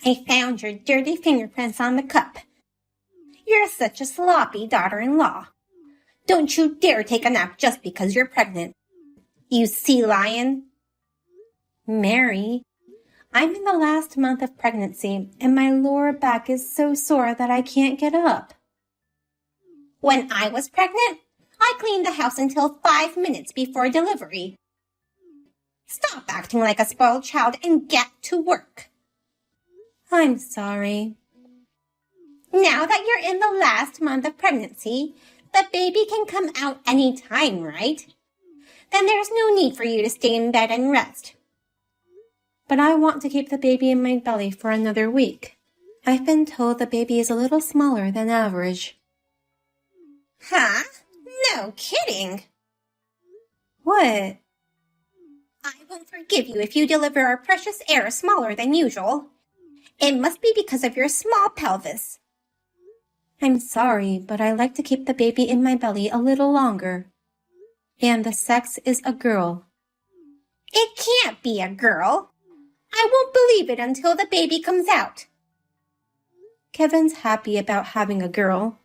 I found your dirty fingerprints on the cup. You're such a sloppy daughter-in-law. Don't you dare take a nap just because you're pregnant. You sea lion. Mary, I'm in the last month of pregnancy and my lower back is so sore that I can't get up. When I was pregnant, I cleaned the house until 5 minutes before delivery. Stop acting like a spoiled child and get to work. I'm sorry. Now that you're in the last month of pregnancy, the baby can come out any time, right? Then there's no need for you to stay in bed and rest. But I want to keep the baby in my belly for another week. I've been told the baby is a little smaller than average. Huh? No kidding. What? I won't forgive you if you deliver our precious heir smaller than usual. It must be because of your small pelvis. I'm sorry, but I like to keep the baby in my belly a little longer. And the sex is a girl. It can't be a girl. I won't believe it until the baby comes out. Kevin's happy about having a girl.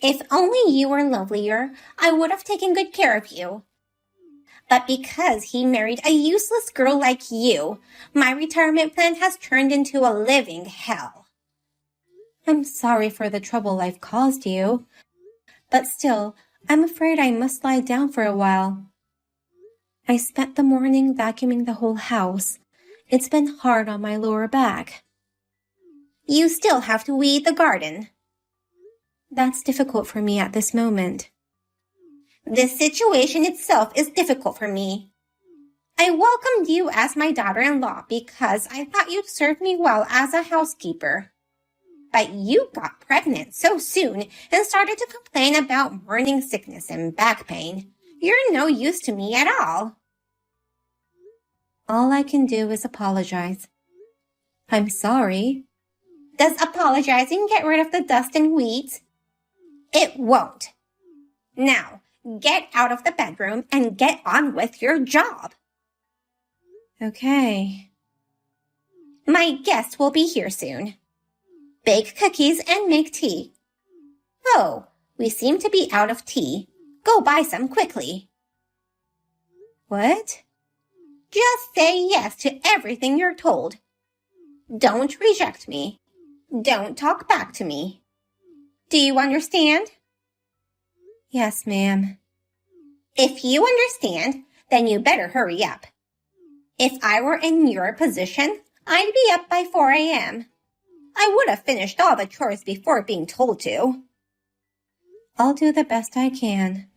If only you were lovelier, I would have taken good care of you. But because he married a useless girl like you, my retirement plan has turned into a living hell. I'm sorry for the trouble I've caused you. But still, I'm afraid I must lie down for a while. I spent the morning vacuuming the whole house. It's been hard on my lower back. You still have to weed the garden. That's difficult for me at this moment. This situation itself is difficult for me. I welcomed you as my daughter-in-law because I thought you'd serve me well as a housekeeper. But you got pregnant so soon and started to complain about morning sickness and back pain. You're no use to me at all. All I can do is apologize. I'm sorry. Does apologizing get rid of the dust and weeds? It won't. Now, get out of the bedroom and get on with your job. Okay. My guest will be here soon. Bake cookies and make tea. Oh, we seem to be out of tea. Go buy some quickly. What? Just say yes to everything you're told. Don't reject me. Don't talk back to me. Do you understand? Yes, ma'am. If you understand, then you better hurry up. If I were in your position, I'd be up by 4 a.m. I would have finished all the chores before being told to. I'll do the best I can.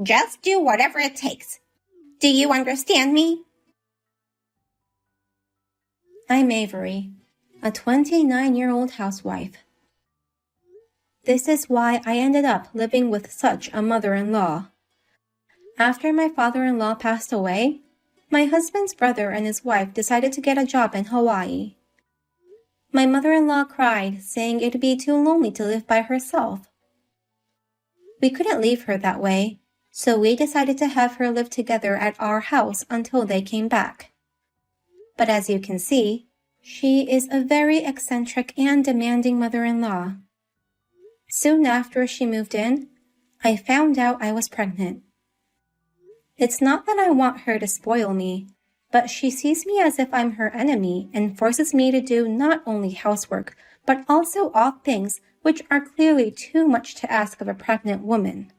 Just do whatever it takes. Do you understand me? I'm Avery, a 29-year-old housewife. This is why I ended up living with such a mother-in-law. After my father-in-law passed away, my husband's brother and his wife decided to get a job in Hawaii. My mother-in-law cried, saying it'd be too lonely to live by herself. We couldn't leave her that way, so we decided to have her live together at our house until they came back. But as you can see, she is a very eccentric and demanding mother-in-law. Soon after she moved in, I found out I was pregnant. It's not that I want her to spoil me, but she sees me as if I'm her enemy and forces me to do not only housework, but also odd things which are clearly too much to ask of a pregnant woman.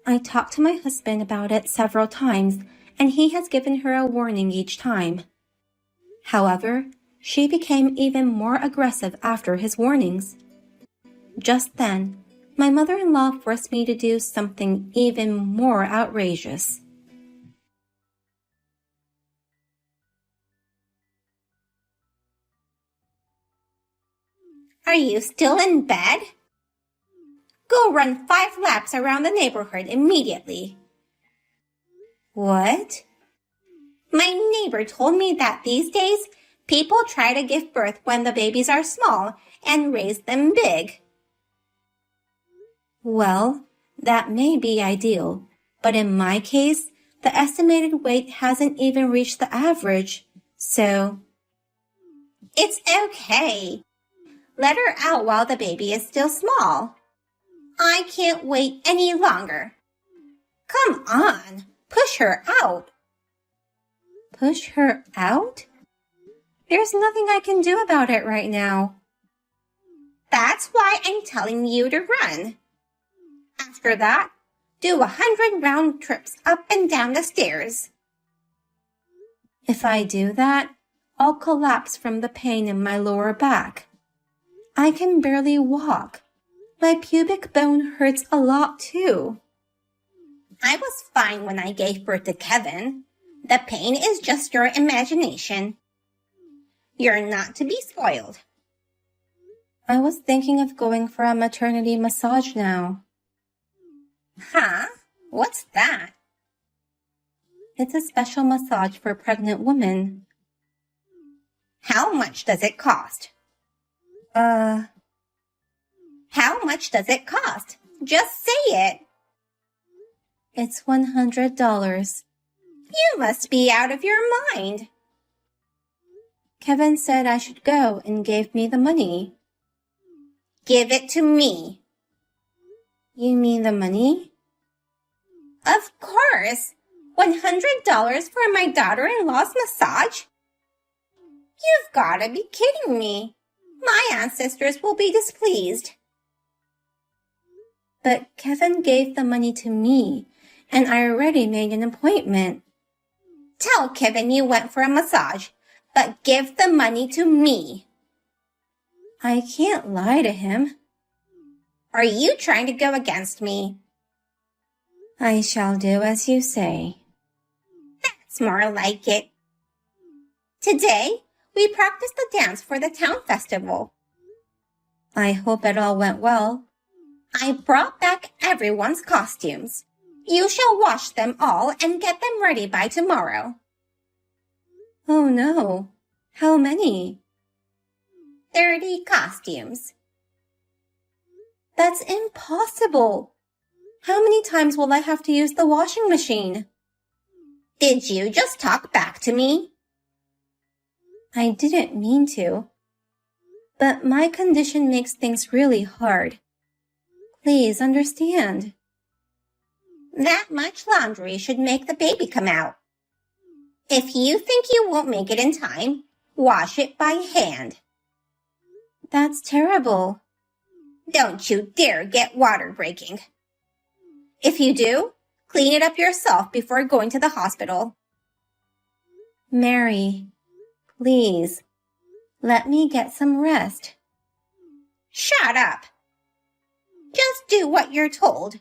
I talked to my husband about it several times, and he has given her a warning each time. However, she became even more aggressive after his warnings. Just then, my mother-in-law forced me to do something even more outrageous. Are you still in bed? Go run 5 laps around the neighborhood immediately. What? My neighbor told me that these days, people try to give birth when the babies are small and raise them big. Well, that may be ideal, but in my case, the estimated weight hasn't even reached the average, so... It's okay. Let her out while the baby is still small. I can't wait any longer. Come on, push her out. Push her out? There's nothing I can do about it right now. That's why I'm telling you to run. After that, do 100 round trips up and down the stairs. If I do that, I'll collapse from the pain in my lower back. I can barely walk. My pubic bone hurts a lot too. I was fine when I gave birth to Kevin. The pain is just your imagination. You're not to be spoiled. I was thinking of going for a maternity massage now. Huh? What's that? It's a special massage for pregnant women. How much does it cost? How much does it cost? Just say it. It's $100. You must be out of your mind. Kevin said I should go and gave me the money. Give it to me. You mean the money? Of course. $100 for my daughter-in-law's massage? You've got to be kidding me. My ancestors will be displeased. But Kevin gave the money to me, and I already made an appointment. Tell Kevin you went for a massage, but give the money to me. I can't lie to him. Are you trying to go against me? I shall do as you say. That's more like it. Today, we practiced the dance for the town festival. I hope it all went well. I brought back everyone's costumes. You shall wash them all and get them ready by tomorrow. Oh no. How many? 30 costumes. That's impossible. How many times will I have to use the washing machine? Did you just talk back to me? I didn't mean to. But my condition makes things really hard. Please understand. That much laundry should make the baby come out. If you think you won't make it in time, wash it by hand. That's terrible. Don't you dare get water breaking. If you do, clean it up yourself before going to the hospital. Mary, please, let me get some rest. Shut up. Just do what you're told.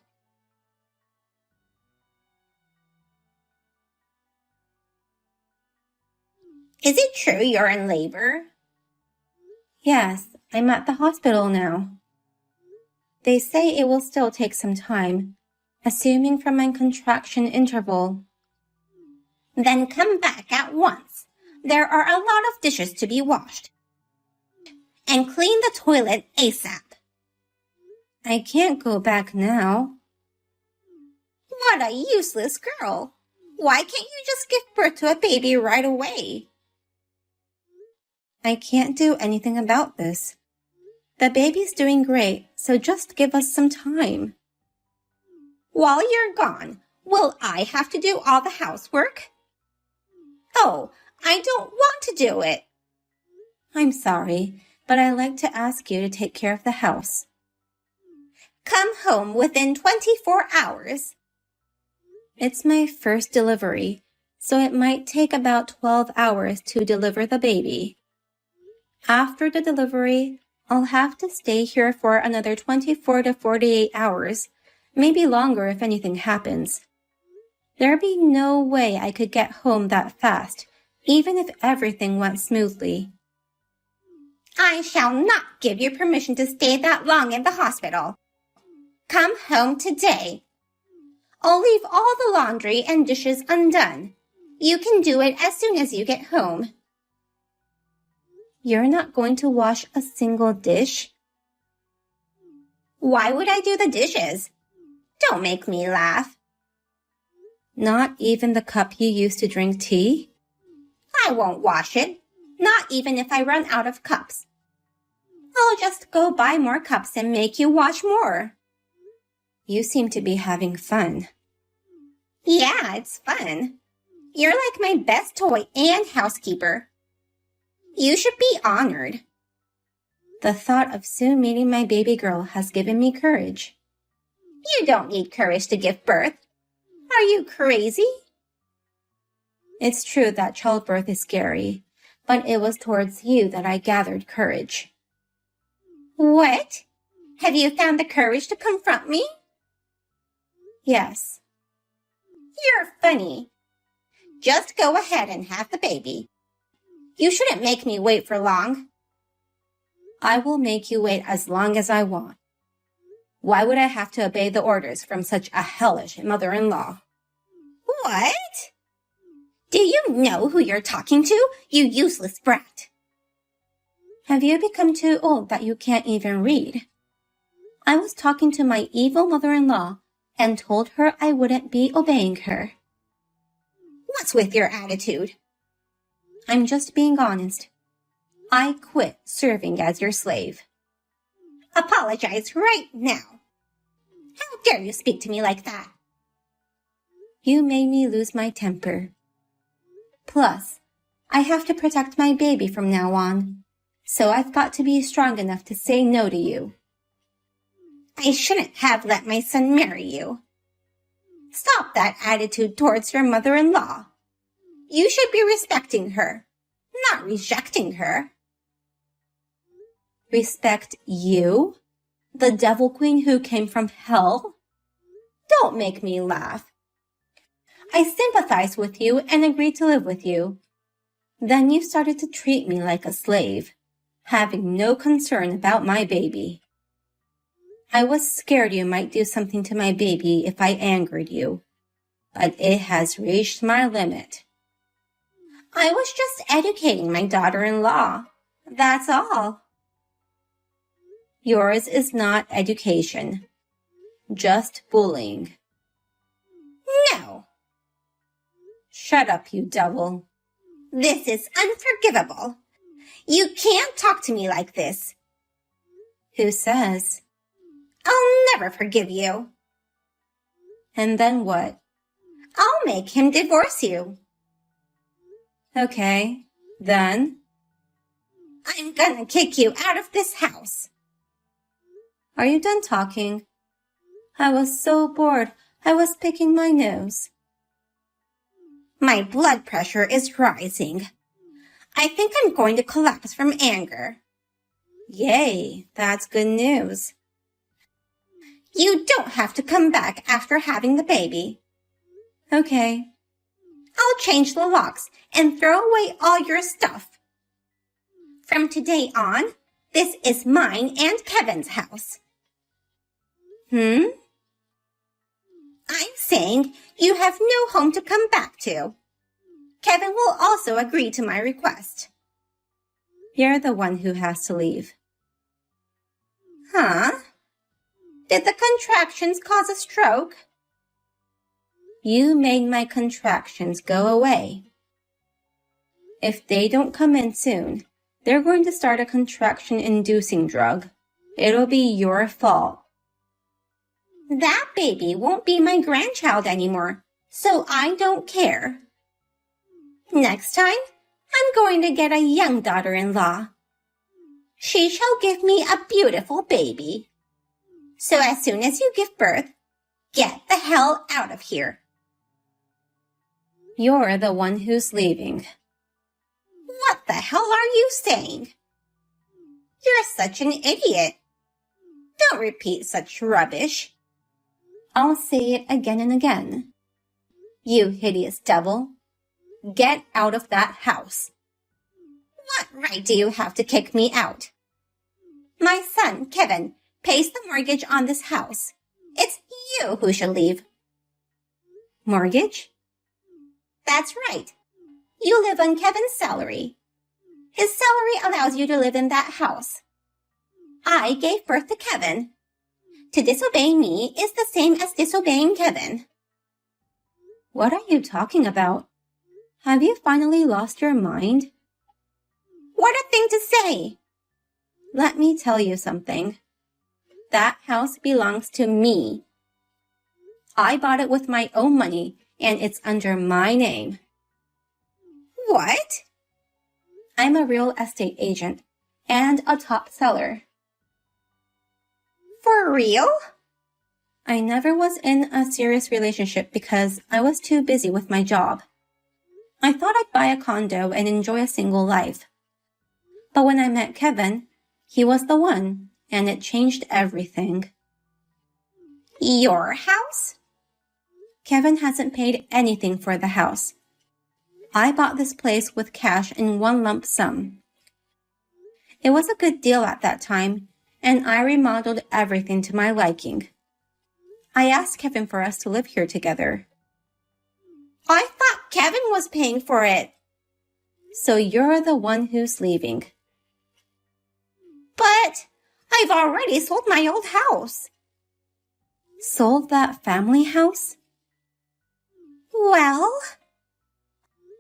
Is it true you're in labor? Yes, I'm at the hospital now. They say it will still take some time, assuming from my contraction interval. Then come back at once. There are a lot of dishes to be washed. And clean the toilet ASAP. I can't go back now. What a useless girl. Why can't you just give birth to a baby right away? I can't do anything about this. The baby's doing great, so just give us some time. While you're gone, will I have to do all the housework? Oh, I don't want to do it. I'm sorry, but I'd like to ask you to take care of the house. Come home within 24 hours. It's my first delivery, so it might take about 12 hours to deliver the baby. After the delivery, I'll have to stay here for another 24 to 48 hours, maybe longer if anything happens. There'd be no way I could get home that fast, even if everything went smoothly. I shall not give you permission to stay that long in the hospital. Come home today. I'll leave all the laundry and dishes undone. You can do it as soon as you get home. You're not going to wash a single dish? Why would I do the dishes? Don't make me laugh. Not even the cup you used to drink tea? I won't wash it. Not even if I run out of cups. I'll just go buy more cups and make you wash more. You seem to be having fun. Yeah, it's fun. You're like my best toy and housekeeper. You should be honored. The thought of soon meeting my baby girl has given me courage. You don't need courage to give birth. Are you crazy? It's true that childbirth is scary, but it was towards you that I gathered courage. What? Have you found the courage to confront me? Yes. You're funny. Just go ahead and have the baby. You shouldn't make me wait for long. I will make you wait as long as I want. Why would I have to obey the orders from such a hellish mother-in-law? What? Do you know who you're talking to, you useless brat? Have you become too old that you can't even read? I was talking to my evil mother-in-law and told her I wouldn't be obeying her. What's with your attitude? I'm just being honest. I quit serving as your slave. Apologize right now. How dare you speak to me like that? You made me lose my temper. Plus, I have to protect my baby from now on, so I've got to be strong enough to say no to you. I shouldn't have let my son marry you. Stop that attitude towards your mother-in-law. You should be respecting her, not rejecting her. Respect you? The devil queen who came from hell? Don't make me laugh. I sympathized with you and agreed to live with you. Then you started to treat me like a slave, having no concern about my baby. I was scared you might do something to my baby if I angered you, but it has reached my limit. I was just educating my daughter-in-law. That's all. Yours is not education, just bullying. No. Shut up, you devil. This is unforgivable. You can't talk to me like this. Who says? I'll never forgive you. And then what? I'll make him divorce you. Okay, then? I'm gonna kick you out of this house. Are you done talking? I was so bored, I was picking my nose. My blood pressure is rising. I think I'm going to collapse from anger. Yay, that's good news. You don't have to come back after having the baby. Okay. I'll change the locks and throw away all your stuff. From today on, this is mine and Kevin's house. I'm saying you have no home to come back to. Kevin will also agree to my request. You're the one who has to leave. Huh? Did the contractions cause a stroke? You made my contractions go away. If they don't come in soon, they're going to start a contraction-inducing drug. It'll be your fault. That baby won't be my grandchild anymore, so I don't care. Next time, I'm going to get a young daughter-in-law. She shall give me a beautiful baby. So as soon as you give birth, get the hell out of here. You're the one who's leaving. What the hell are you saying? You're such an idiot. Don't repeat such rubbish. I'll say it again and again. You hideous devil. Get out of that house. What right do you have to kick me out? My son, Kevin, pays the mortgage on this house. It's you who should leave. Mortgage? That's right. You live on Kevin's salary. His salary allows you to live in that house. I gave birth to Kevin. To disobey me is the same as disobeying Kevin. What are you talking about? Have you finally lost your mind? thing to say. Let me tell you something. That house belongs to me. I bought it with my own money, and it's under my name. What? I'm a real estate agent and a top seller. For real? I never was in a serious relationship because I was too busy with my job. I thought I'd buy a condo and enjoy a single life. But when I met Kevin, he was the one, and it changed everything. Your house? Kevin hasn't paid anything for the house. I bought this place with cash in one lump sum. It was a good deal at that time, and I remodeled everything to my liking. I asked Kevin for us to live here together. I thought Kevin was paying for it. So you're the one who's leaving. But I've already sold my old house. Sold that family house? Well,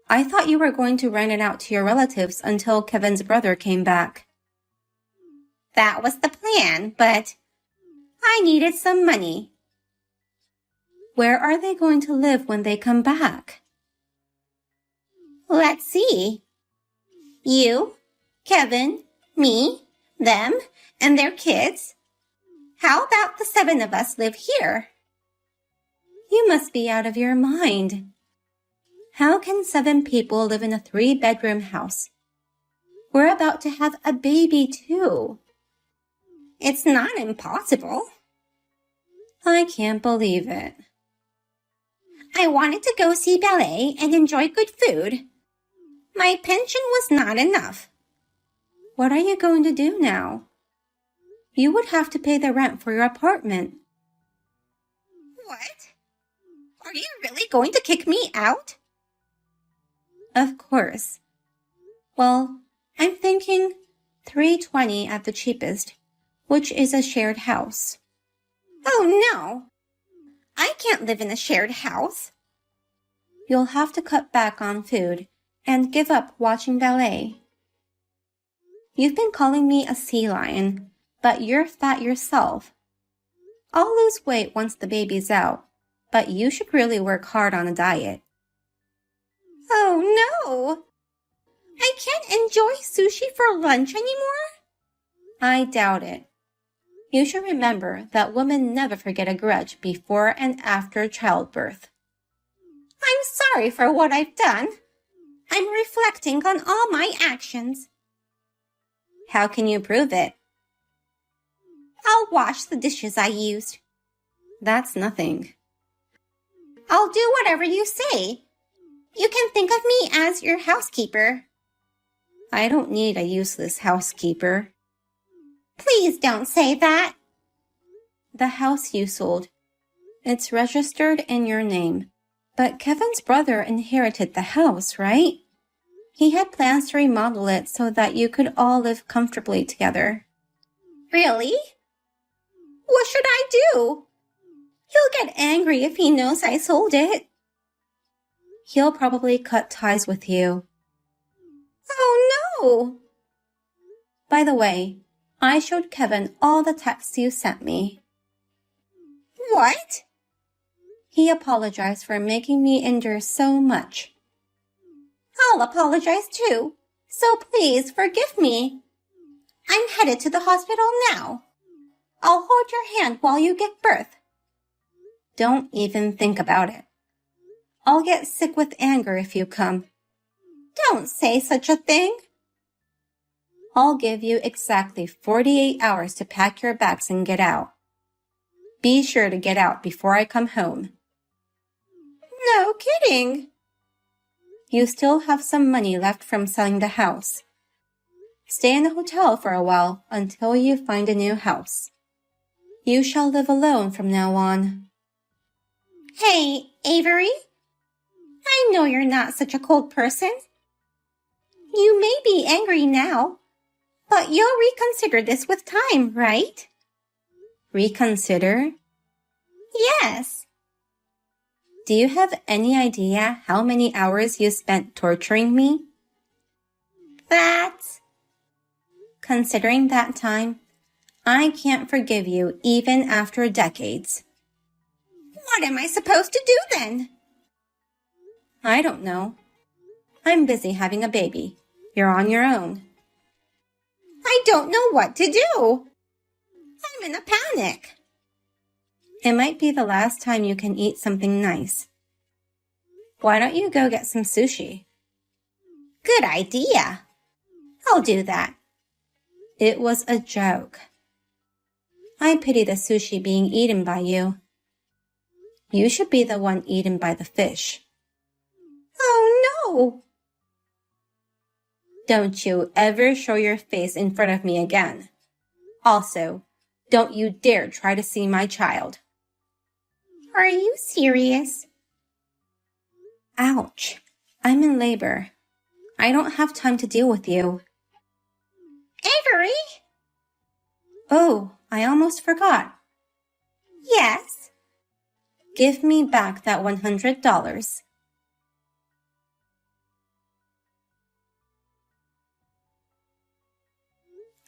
I thought you were going to rent it out to your relatives until Kevin's brother came back. That was the plan, but I needed some money. Where are they going to live when they come back? Let's see. You, Kevin, me, them, and their kids. How about the 7 of us live here? You must be out of your mind. How can 7 people live in a 3-bedroom house? We're about to have a baby too. It's not impossible. I can't believe it. I wanted to go see ballet and enjoy good food. My pension was not enough. What are you going to do now? You would have to pay the rent for your apartment. What? Are you really going to kick me out? Of course. Well, I'm thinking $320 at the cheapest, which is a shared house. Oh no! I can't live in a shared house. You'll have to cut back on food and give up watching ballet. You've been calling me a sea lion, but you're fat yourself. I'll lose weight once the baby's out, but you should really work hard on a diet. Oh no! I can't enjoy sushi for lunch anymore? I doubt it. You should remember that women never forget a grudge before and after childbirth. I'm sorry for what I've done. I'm reflecting on all my actions. How can you prove it? I'll wash the dishes I used. That's nothing. I'll do whatever you say. You can think of me as your housekeeper. I don't need a useless housekeeper. Please don't say that. The house you sold. It's registered in your name. But Kevin's brother inherited the house, right? He had plans to remodel it so that you could all live comfortably together. Really? What should I do? He'll get angry if he knows I sold it. He'll probably cut ties with you. Oh no! By the way, I showed Kevin all the texts you sent me. What? He apologized for making me endure so much. I'll apologize too, so please forgive me. I'm headed to the hospital now. I'll hold your hand while you give birth. Don't even think about it. I'll get sick with anger if you come. Don't say such a thing. I'll give you exactly 48 hours to pack your bags and get out. Be sure to get out before I come home. No kidding. You still have some money left from selling the house. Stay in the hotel for a while until you find a new house. You shall live alone from now on. Hey, Avery. I know you're not such a cold person. You may be angry now, but you'll reconsider this with time, right? Reconsider? Yes. Do you have any idea how many hours you spent torturing me? That's Considering that time, I can't forgive you even after decades. What am I supposed to do then? I don't know. I'm busy having a baby. You're on your own. I don't know what to do. I'm in a panic. It might be the last time you can eat something nice. Why don't you go get some sushi? Good idea. I'll do that. It was a joke. I pity the sushi being eaten by you. You should be the one eaten by the fish. Oh no! Don't you ever show your face in front of me again. Also, don't you dare try to see my child. Are you serious? Ouch. I'm in labor. I don't have time to deal with you. Avery? Oh, I almost forgot. Yes? Give me back that $100.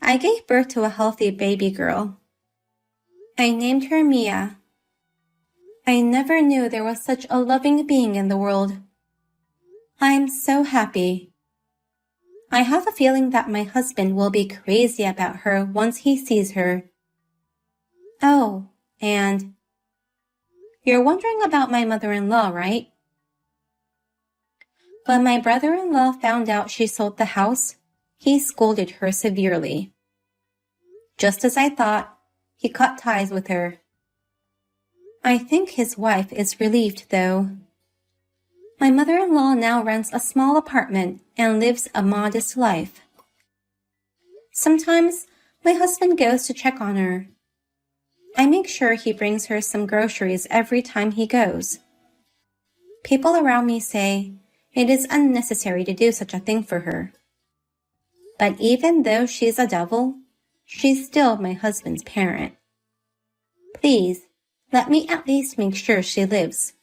I gave birth to a healthy baby girl. I named her Mia. I never knew there was such a loving being in the world. I am so happy. I have a feeling that my husband will be crazy about her once he sees her. Oh, and you're wondering about my mother-in-law, right? When my brother-in-law found out she sold the house, he scolded her severely. Just as I thought, he cut ties with her. I think his wife is relieved, though. My mother-in-law now rents a small apartment and lives a modest life. Sometimes my husband goes to check on her. I make sure he brings her some groceries every time he goes. People around me say it is unnecessary to do such a thing for her. But even though she's a devil, she's still my husband's parent. Please, let me at least make sure she lives.